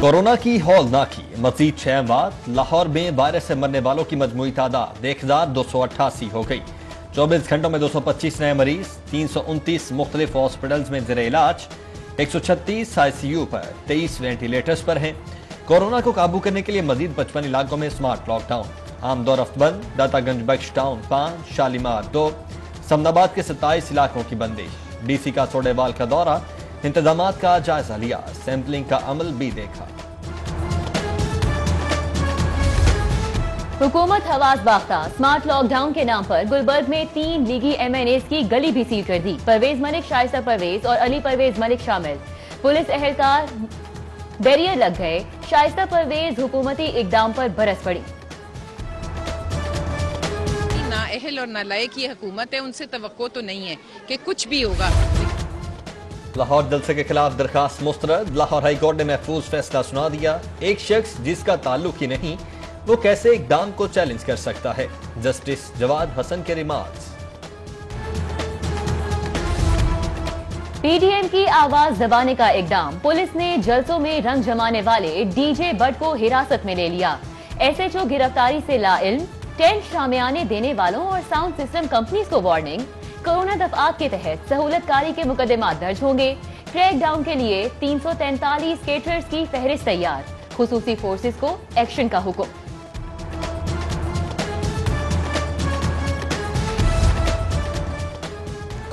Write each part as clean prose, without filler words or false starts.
Corona की हौलनाकी मजीद 6 अमवात। लाहौर में virus से मरने वालों की मजमूई तादाद 1288 हो गई। 24 घंटों में 225 नए मरीज, 329 मुख्तलिफ हॉस्पिटल्स में ज़ेरे इलाज, 136 ICU पर, 23 वेंटिलेटर्स पर हैं। कोरोना को काबू करने के लिए मजीद 55 इलाकों में स्मार्ट लॉकडाउन। आम दौर बंद, दातागंज बख्श टाउन 5, शालीमार 2, समनाबाद के 27 इलाकों की बंदिश। DC का सोडेवाल का दौरा, इंतजामात का जायजा लिया, सैंपलिंग का अमल भी देखा। हुकूमत हवास बाख्ता। स्मार्ट लॉकडाउन के नाम पर गुलबर्ग में 3 लीगी MNAs की गली भी सील कर दी। परवेज मलिक, शाइस्ता परवेज और अली परवेज मलिक शामिल। पुलिस एहलकार बैरियर लग गए। शाइस्ता परवेज हुकूमती इकदाम पर बरस पड़ी। नाअहल और नालायक ये हुकूमत है, उनसे तवक्को तो नहीं है कि कुछ भी होगा। लाहौर जलसे के खिलाफ दरखास्त मुस्तरद। लाहौर हाई कोर्ट ने महफूज फैसला सुना दिया। एक शख्स जिसका ताल्लुक ही नहीं, वो कैसे इकदाम को चैलेंज कर सकता है। जस्टिस जवाद हसन के रिमार्क्स। PDM की आवाज दबाने का इकदाम। पुलिस ने जलसों में रंग जमाने वाले DJ भट्ट को हिरासत में ले लिया। SHO गिरफ्तारी से लाइल्म। टेंट शामियाने देने वालों और साउंड सिस्टम कंपनीज को वार्निंग। कोरोना दफआत के तहत सहूलतकारी के मुकदमात दर्ज होंगे। क्रैक डाउन के लिए 343 केटरर्स की फहरिस्त तैयार। खुसूसी फोर्सेस को एक्शन का हुक्म।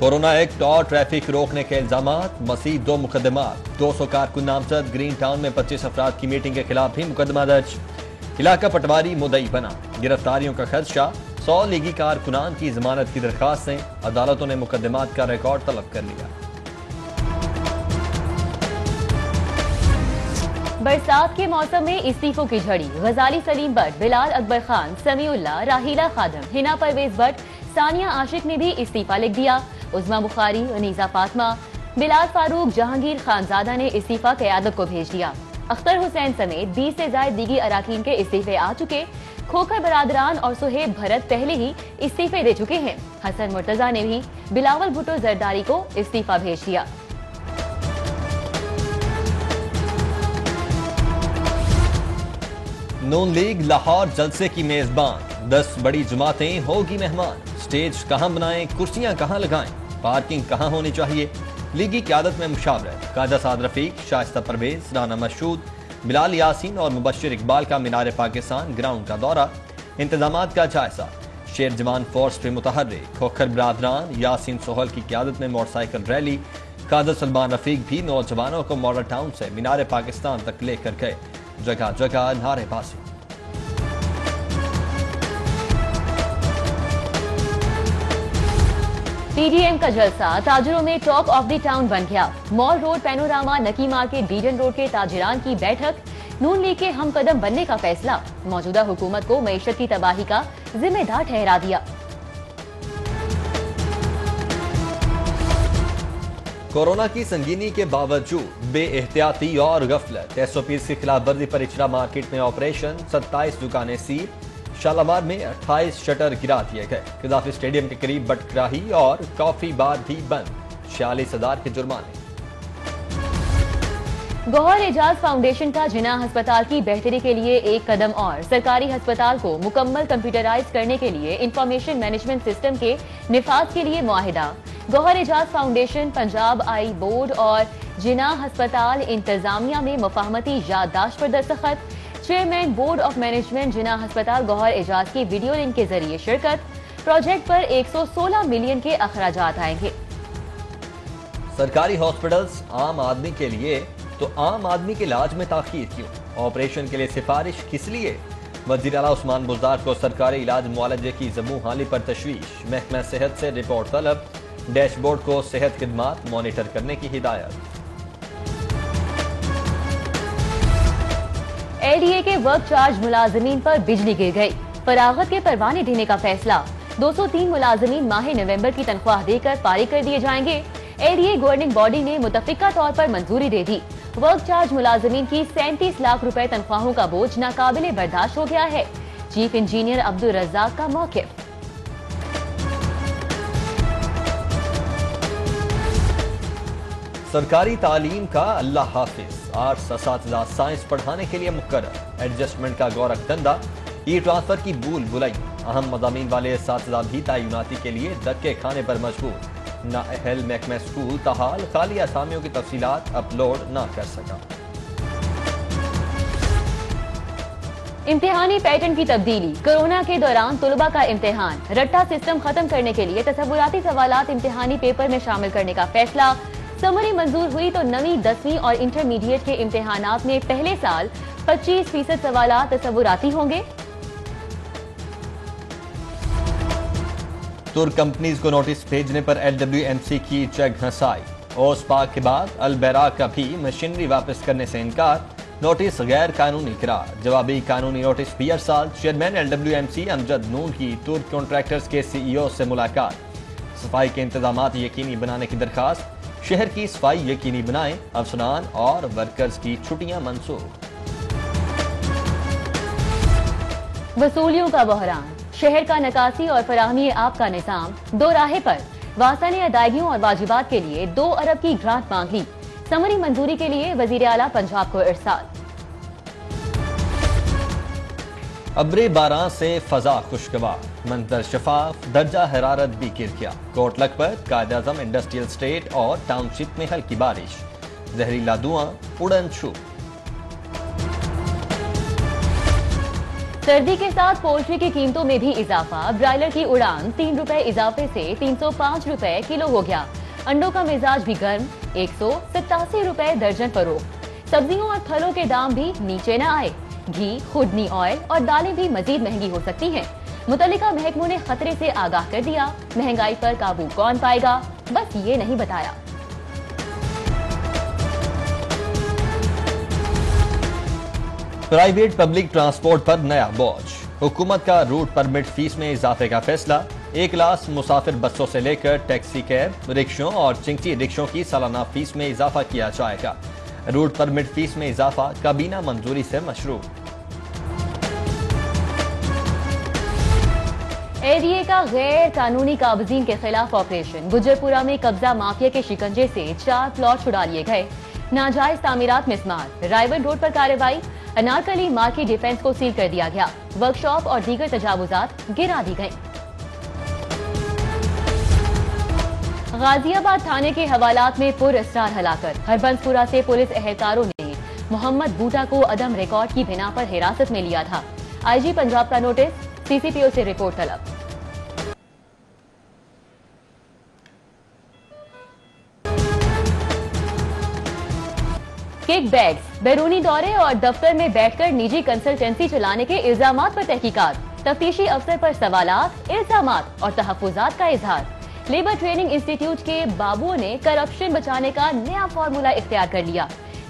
कोरोना एक्ट और ट्रैफिक रोकने के इल्जामात, मसीह 2 मुकदमात। 200 कारकुन नामजद। ग्रीन टाउन में 25 अफराद की मीटिंग के खिलाफ भी मुकदमा दर्ज। इलाका पटवारी मुदई बना। गिरफ्तारियों का खदशा। 100 लीगी कारकुनान की जमानत की दरखास्तें। अदालतों ने मुकदमात का रिकॉर्ड तलब कर लिया। बरसात के मौसम में इस्तीफों की झड़ी। गजाली सलीम भट्ट, बिलाल अकबर खान, समीउल्लाह, राहीला खादम, हिना परवेज भट्ट, सानिया आशिक ने भी इस्तीफा लिख दिया। उज़मा बुखारी, अनीसा फातिमा, बिलाल फारूक, जहांगीर खानजादा ने इस्तीफा क़यादत को भेज दिया। अख्तर हुसैन समेत 20 से ज्यादा दीगी अराकीन के इस्तीफे आ चुके। खोखर बरादरान और सुहेब भरत पहले ही इस्तीफे दे चुके हैं। हसन मुर्तजा ने भी बिलावल भुट्टो जरदारी को इस्तीफा भेज दिया। नून लीग लाहौर जलसे की मेजबान। 10 बड़ी जमातें होगी मेहमान। स्टेज कहां बनाएं, कुर्सियां कहां लगाएं, पार्किंग कहां होनी चाहिए। लीगी क़यादत में मुशावरत। काजा साद रफीक, शाइस्ता परवेज, राना मशहूद, बिलाल यासीन और मुबश्शिर इकबाल का मीनार पाकिस्तान ग्राउंड का दौरा। इंतजामात का जायजा। शेर जवान फोर्स पे मुतहर्रिक। खोखर बरादरान यासीन सोहल की क़यादत में मोटरसाइकिल रैली। कादर सलमान रफीक भी नौजवानों को मॉडल टाउन से मीनार पाकिस्तान तक लेकर गए। जगह जगह नारेबाजी। PDM का जलसा ताजरों में टॉक ऑफ द टाउन बन गया। मॉल रोड, पैनोरामा, नकी मार्केट, बीडन रोड के ताजिरान की बैठक। नून लीग के हम कदम बनने का फैसला। मौजूदा हुकूमत को मईशत की तबाही का जिम्मेदार ठहरा दिया। कोरोना की संगीनी के बावजूद बेएहतियाती और गफलत। SOPs की खिलाफ वर्जी पर इचरा मार्केट में ऑपरेशन। 27 दुकानें सील। शालामार में 28 शटर गिरा दिए गए। कदाफी स्टेडियम के करीब बटकराही और कॉफी बार भी बंद। 46,000 के जुर्माने। गौहर एजाज फाउंडेशन का जिना अस्पताल की बेहतरी के लिए एक कदम और। सरकारी अस्पताल को मुकम्मल कंप्यूटराइज करने के लिए इंफॉर्मेशन मैनेजमेंट सिस्टम के निफाज के लिए मुआहिदा। Gohar Ejaz foundation, Punjab eye board और जिना अस्पताल इंतजामिया में मुफाहमती याददाश्त पर दस्तखत। Chairman board of management Jinnah अस्पताल गौहर एजाज की वीडियो लिंक के जरिए शिरकत। प्रोजेक्ट पर 116 मिलियन के अखराजात आएंगे। सरकारी हॉस्पिटल्स आम आदमी के लिए, तो आम आदमी के इलाज में ताखीर क्यों? ऑपरेशन के लिए सिफारिश किस लिए? वज़ीर आला उस्मान बुज़दार को सरकारी इलाज मुआलजे की ज़बू हाली पर तशवीश। महकमा सेहत से रिपोर्ट तलब। डैशबोर्ड को सेहत खिदमात मॉनिटर करने की हिदायत। LDA के वर्क चार्ज मुलाजमीन पर बिजली गिर गई। फरागत के परवाने देने का फैसला। 203 मुलाजमीन माह नवंबर की तनख्वाह देकर पारी कर दिए जाएंगे। LDA गवर्निंग बॉडी ने मुतफिका तौर पर मंजूरी दे दी। वर्क चार्ज मुलाजमीन की 37 लाख रुपए तनख्वाहों का बोझ नाकाबिले बर्दाश्त हो गया है। चीफ इंजीनियर अब्दुल रज़्ज़ाक का मौक़िफ़। सरकारी तालीम का अल्लाह हाफिज। آرٹس اساتذہ سائنس پڑھانے کے لیے مقرر، ایڈجسٹمنٹ کا گورکھ دھندا، ای ٹرانسفر کی بول بلائی، اہم مضامین والے اساتذہ بھی تعیناتی کے لیے دھکے کھانے پر مجبور، نااہل محکمہ اسکول تاحال خالی اسامیوں کی تفصیلات اپلوڈ نہ کر سکا۔ امتحانی پیٹرن کی تبدیلی، کورونا کے دوران طلباء کا امتحان، رٹا سسٹم ختم کرنے کے لیے تصوراتی سوالات امتحانی پیپر میں شامل کرنے کا فیصلہ، سمری منظور ہوئی تو 9ویں 10ویں اور انٹرمیڈیٹ کے امتحانات میں پہلے سال 25% سوالات تصوراتی ہوں گے۔ ترک کمپنیز کو نوٹس بھیجنے پر LWMC کی چیک گھسائی، اوس پاک کے بعد البیراک کا بھی مشینری واپس کرنے سے انکار، نوٹس غیر قانونی قرار، جوابی قانونی نوٹس بھی ارسال، چیئرمین LWMC امجد نون کی ترک کنٹریکٹرز کے CEO سے ملاقات، صفائی کے انتظامات یقینی بنانے کی درخواست، شہر کی صفائی یقینی بنائیں، افسران اور ورکرز کی چھٹیاں منسوخ۔ وصولیوں کا بحران، شہر کا نکاسی اور فراہمی آب کا نظام دو راہے پر، واسطہ نے ادائیگیوں اور واجبات کے لیے 2 ارب کی گرانٹ مانگ لی، سمری منظوری کے لیے وزیر اعلیٰ پنجاب کو ارسال۔ ابر باران سے فضا خوشگوار، منظر شفاف، درجہ حرارت بھی گر گیا، کوٹ لکھپت، قائد اعظم انڈسٹریل اسٹیٹ اور ٹاؤن شپ میں ہلکی بارش، زہریلا دھواں اڑن چھو۔ سردی کے ساتھ پولٹری کی قیمتوں میں بھی اضافہ، برائلر کی اڑان 3 روپے اضافے سے 305 روپے کلو ہو گیا، انڈوں کا مزاج بھی گرم، 187 روپے درجن فروخت، سبزیوں اور پھلوں کے دام بھی نیچے نہ آئے، گھی، خوردنی آئل اور دالیں بھی مزید مہنگی ہو سکتی ہیں، متعلقہ محکموں نے خطرے سے آگاہ کر دیا، مہنگائی پر قابو کون پائے گا، بس یہ نہیں بتایا۔ پرائیویٹ پبلک ٹرانسپورٹ پر نیا بوجھ، حکومت کا روٹ پرمٹ فیس میں اضافے کا فیصلہ، 1 کلاس مسافر بسوں سے لے کر ٹیکسی کیب، رکشوں اور چنگچی رکشوں کی سالانہ فیس میں اضافہ کیا جائے گا، روٹ پرمٹ فیس میں اضافہ کابینہ منظوری سے مشروع۔ ایڈیے کا غیر قانونی قابضین کے خلاف آپریشن، گجرپورہ میں قبضہ مافیا کے شکنجے سے 4 پلاٹ چھڑا لیے گئے، ناجائز تعمیرات مسمار، رائیول روڈ پر کارروائی، انارکلی مارکی ڈیفنس کو سیل کر دیا گیا، ورکشاپ اور دیگر تجاوزات گرا دی گئیں۔ غازی آباد تھانے کے حوالات میں پر اسرار ہلاکت، ہربنس پورہ سے پولیس اہلکاروں نے محمد بوٹا کو عدم ریکارڈ کی بنا پر حراست میں لیا تھا، IG پنجاب کا نوٹس، CCPO سے رپورٹ طلب۔ کک بیگز، بیرونی دورے اور دفتر میں بیٹھ کر نجی کنسلٹنسی چلانے کے الزامات پر تحقیقات، تفتیشی افسر پر سوالات، الزامات اور تحفظات کا اظہار، لیبر ٹریننگ انسٹیٹیوٹ کے بابوؤں نے کرپشن بچانے کا نیا فارمولہ اختیار کر لیا،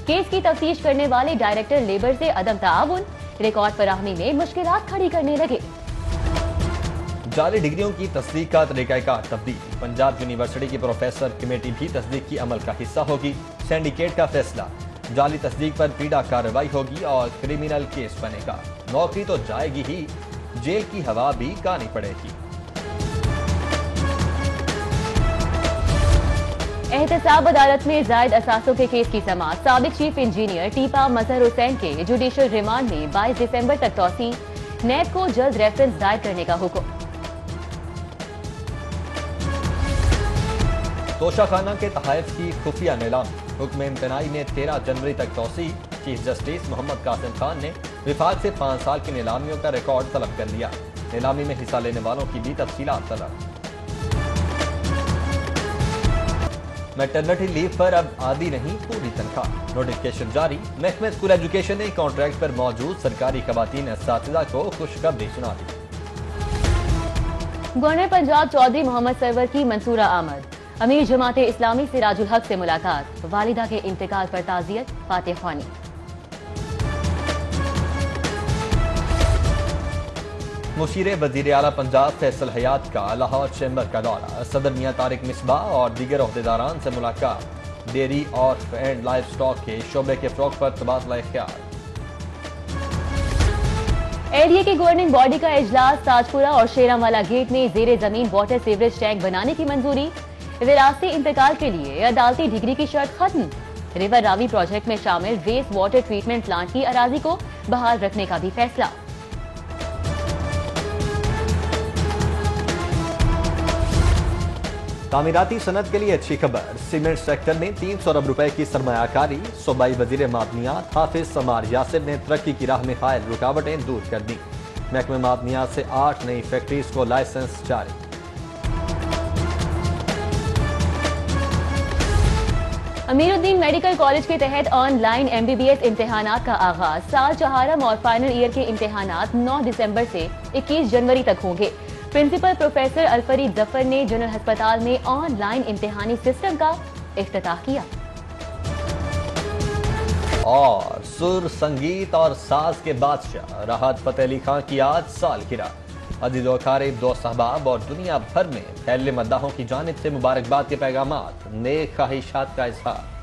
کیس کی تفتیش کرنے والے ڈائریکٹر لیبر سے عدم تعاون، ریکارڈ فراہمی میں مشکلات کھڑی کرنے لگے۔ جعلی ڈگریوں کی تصدیق کا طریقہ کار تبدیل، پنجاب یونیورسٹی کی پروفیسر کمیٹی بھی تصدیق کی عمل کا حصہ ہوگی، سینڈیکیٹ کا فیصلہ، جعلی تصدیق پر پیڈا کارروائی ہوگی اور کریمنل کیس بنے گا، نوکری تو جائے گی ہی، جیل کی ہوا بھی کانی پڑے گی۔ احتساب عدالت میں زائد اثاثوں کے کیس کی سماعت، سابق چیف انجینئر ٹیپا مظہر حسین کے جوڈیشل ریمانڈ میں 22 دسمبر تک توسیع، نیب کو جلد ریفرنس دائر کرنے کا حکم۔ توشہ خانہ کے تحائف کی خفیہ نیلام، حکم امتناعی میں 13 جنوری تک توسیع، چیف جسٹس محمد قاسم خان نے وفاق سے 5 سال کی نیلامیوں کا ریکارڈ طلب کر لیا، نیلامی میں حصہ لینے والوں کی بھی تفصیلات طلب۔ میٹرنٹی لیو پر اب آدھی نہیں پوری تنخواہ، نوٹیفکیشن جاری، محکمہ اسکول ایجوکیشن نے کانٹریکٹ پر موجود سرکاری خواتین اساتذہ کو خوشخبری سنا دی۔ گورنر پنجاب چودھری محمد سرور کی منصورہ آمد، امیر جماعت اسلامی سراج الحق سے ملاقات، والدہ کے انتقال پر تعزیت، فاتح خوانی۔ مشیر وزیر اعلیٰ پنجاب فیصل حیات کا لاہور چیمبر کا دورہ، صدر میاں طارق مصباح اور دیگر عہدیداران سے ملاقات، ڈیری اور اینڈ لائف سٹاک کے شعبے کے فروغ پر تبادلہ خیال۔ ایڈیے کی گورننگ باڈی کا اجلاس، تاجپورہ اور شیرانوالا گیٹ میں زیر زمین واٹر سیوریج ٹینک بنانے کی منظوری، وراثتی انتقال کے لیے عدالتی ڈگری کی شرط ختم، रिवर रावी प्रोजेक्ट में शामिल वेस्ट वाटर ट्रीटमेंट प्लांट की अराजी को बहाल रखने का भी फैसला। तामीराती सनत के लिए अच्छी खबर, सीमेंट सेक्टर में 300 अरब रुपए की सरमायाकारी। सूबाई वजीर मादनियात हाफिज समार यासिर ने तरक्की की राह में हायल रुकावटें दूर कर दी। महकमे मादनियात से 8 नई फैक्ट्रीज को लाइसेंस जारी। अमीरुद्दीन मेडिकल कॉलेज के तहत ऑनलाइन MBBS इम्तिहानात का आगाज। साल चहारम और फाइनल ईयर के इम्तिहानात 9 दिसंबर से 21 जनवरी तक होंगे। प्रिंसिपल प्रोफेसर अलफरीद जफर ने जनरल अस्पताल में ऑनलाइन इम्तिहानी सिस्टम का इफ्तिताह किया। और सुर, संगीत और साज के बादशाह राहत फतेह अली खान की आज सालगिरह। अजीज व अकारीब, दोस्त अहबाब और दुनिया भर में फैलने मद्दाहों की जानिब से मुबारकबाद के पैगामात, नेक ख्वाहिशात का इजहार।